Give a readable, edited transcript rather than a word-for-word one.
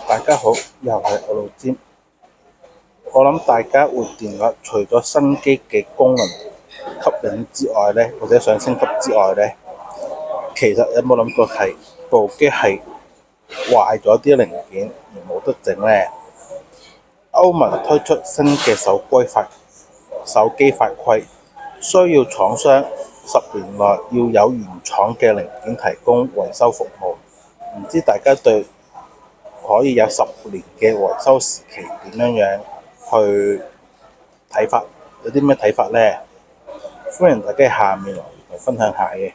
大家好，又係我老詹。我諗大家換電話，除咗新機嘅功能吸引之外呢，或者想升級之外呢，其實有冇諗過係部機係壞咗啲零件而冇得整呢？歐盟推出新嘅手機法規，需要廠商10年內要有原廠嘅零件提供維修服務。唔知大家對可以有10年嘅維修時期點樣去睇法？有啲咩睇法呢？歡迎大家下面來分享下嘅。